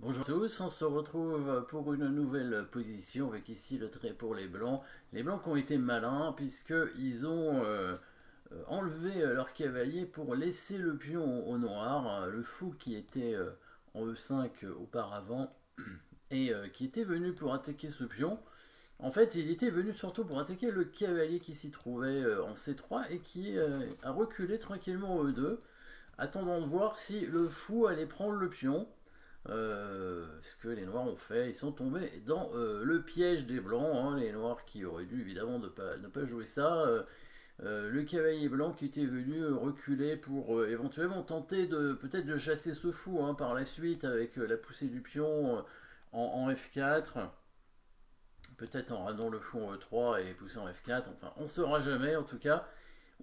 Bonjour à tous, on se retrouve pour une nouvelle position avec ici le trait pour les blancs. Les blancs qui ont été malins puisqu'ils ont enlevé leur cavalier pour laisser le pion au noir. Le fou qui était en E5 auparavant et qui était venu pour attaquer ce pion. En fait, il était venu surtout pour attaquer le cavalier qui s'y trouvait en C3 et qui a reculé tranquillement en E2, attendant de voir si le fou allait prendre le pion. Ce que les noirs ont fait, ils sont tombés dans le piège des blancs, hein, les noirs qui auraient dû évidemment ne pas jouer ça. Le cavalier blanc qui était venu reculer pour éventuellement tenter de peut-être de chasser ce fou, hein, par la suite avec la poussée du pion en F4, peut-être en ramenant le fou en E3 et pousser en F4, enfin on ne saura jamais en tout cas.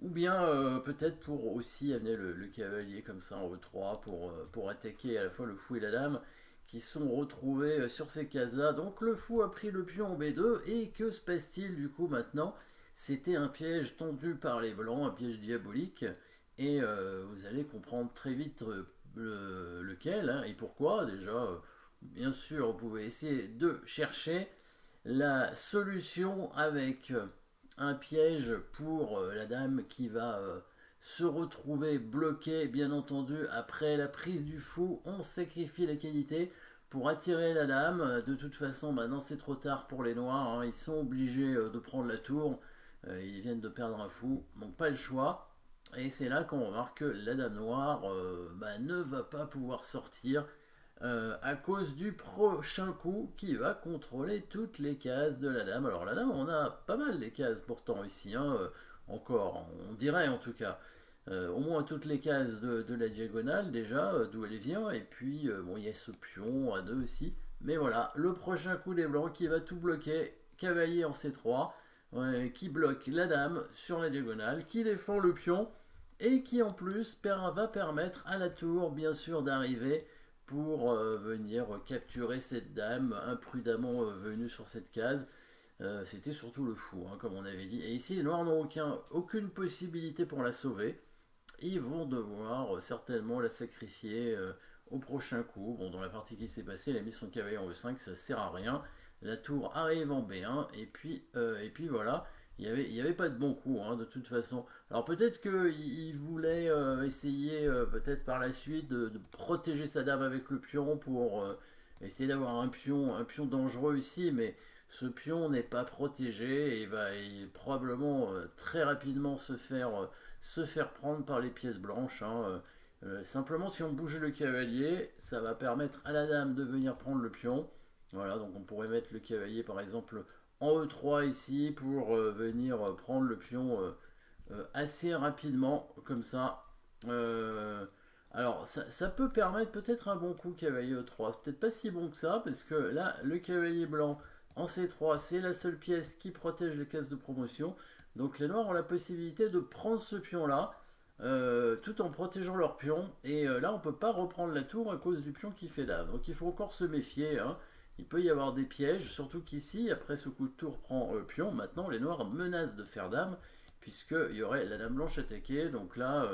Ou bien peut-être pour aussi amener le cavalier comme ça en E3 pour attaquer à la fois le fou et la dame qui sont retrouvés sur ces cases-là. Donc le fou a pris le pion en B2 et que se passe-t-il du coup maintenant? C'était un piège tendu par les blancs, un piège diabolique et vous allez comprendre très vite lequel, hein, et pourquoi. Déjà, bien sûr, vous pouvez essayer de chercher la solution avec un piège pour la dame qui va se retrouver bloquée, bien entendu, après la prise du fou. On sacrifie la qualité pour attirer la dame. De toute façon, maintenant c'est trop tard pour les noirs, hein. Ils sont obligés de prendre la tour. Ils viennent de perdre un fou, donc pas le choix. Et c'est là qu'on remarque que la dame noire ne va pas pouvoir sortir à cause du prochain coup qui va contrôler toutes les cases de la dame. Alors la dame, on a pas mal les cases pourtant ici, hein, encore, on dirait en tout cas. Au moins toutes les cases de la diagonale déjà, d'où elle vient, et puis bon, il y a ce pion à 2 aussi. Mais voilà, le prochain coup des blancs qui va tout bloquer, cavalier en C3, qui bloque la dame sur la diagonale, qui défend le pion, et qui en plus va permettre à la tour, bien sûr, d'arriver pour venir capturer cette dame imprudemment venue sur cette case. C'était surtout le fou, hein, comme on avait dit. Et ici, les noirs n'ont aucune possibilité pour la sauver. Ils vont devoir certainement la sacrifier au prochain coup. Bon, dans la partie qui s'est passée, il a mis son cavalier en E5, ça sert à rien. La tour arrive en B1, et puis voilà. Il n'y avait pas de bon coup, hein, de toute façon. Alors peut-être qu'il voulait essayer, peut-être par la suite, de protéger sa dame avec le pion pour essayer d'avoir un pion dangereux ici, mais ce pion n'est pas protégé et va probablement très rapidement se faire prendre par les pièces blanches, hein. Simplement, si on bouge le cavalier, ça va permettre à la dame de venir prendre le pion. Voilà, donc on pourrait mettre le cavalier par exemple en E3 ici pour venir prendre le pion assez rapidement, comme ça. Euh, alors, ça peut permettre peut-être un bon coup cavalier E3. C'est peut-être pas si bon que ça, parce que là, le cavalier blanc en C3, c'est la seule pièce qui protège les cases de promotion. Donc les noirs ont la possibilité de prendre ce pion-là, tout en protégeant leur pion. Et là, on peut pas reprendre la tour à cause du pion qui fait dame. Donc il faut encore se méfier, hein. Il peut y avoir des pièges, surtout qu'ici, après ce coup de tour prend pion, maintenant les noirs menacent de faire dame, puisqu'il y aurait la dame blanche attaquée, donc là,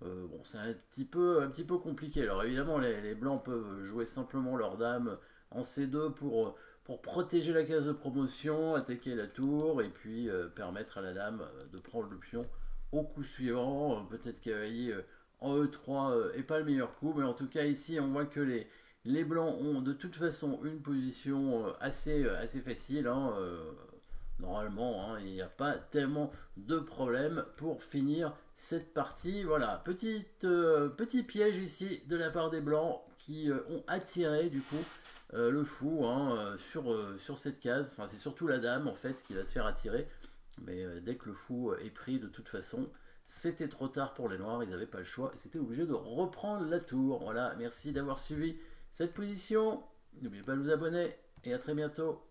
bon, c'est un petit peu compliqué. Alors évidemment, les blancs peuvent jouer simplement leur dame en C2 pour protéger la case de promotion, attaquer la tour, et puis permettre à la dame de prendre le pion au coup suivant. Peut-être cavalier en E3 est pas le meilleur coup, mais en tout cas ici, on voit que les blancs ont de toute façon une position assez facile, hein, normalement, hein, il n'y a pas tellement de problème pour finir cette partie. Voilà, petit piège ici de la part des blancs qui ont attiré du coup le fou, hein, sur cette case. Enfin, c'est surtout la dame en fait qui va se faire attirer. Mais dès que le fou est pris, de toute façon, c'était trop tard pour les noirs, ils n'avaient pas le choix, ils étaient obligés de reprendre la tour. Voilà, merci d'avoir suivi cette position. N'oubliez pas de vous abonner et à très bientôt.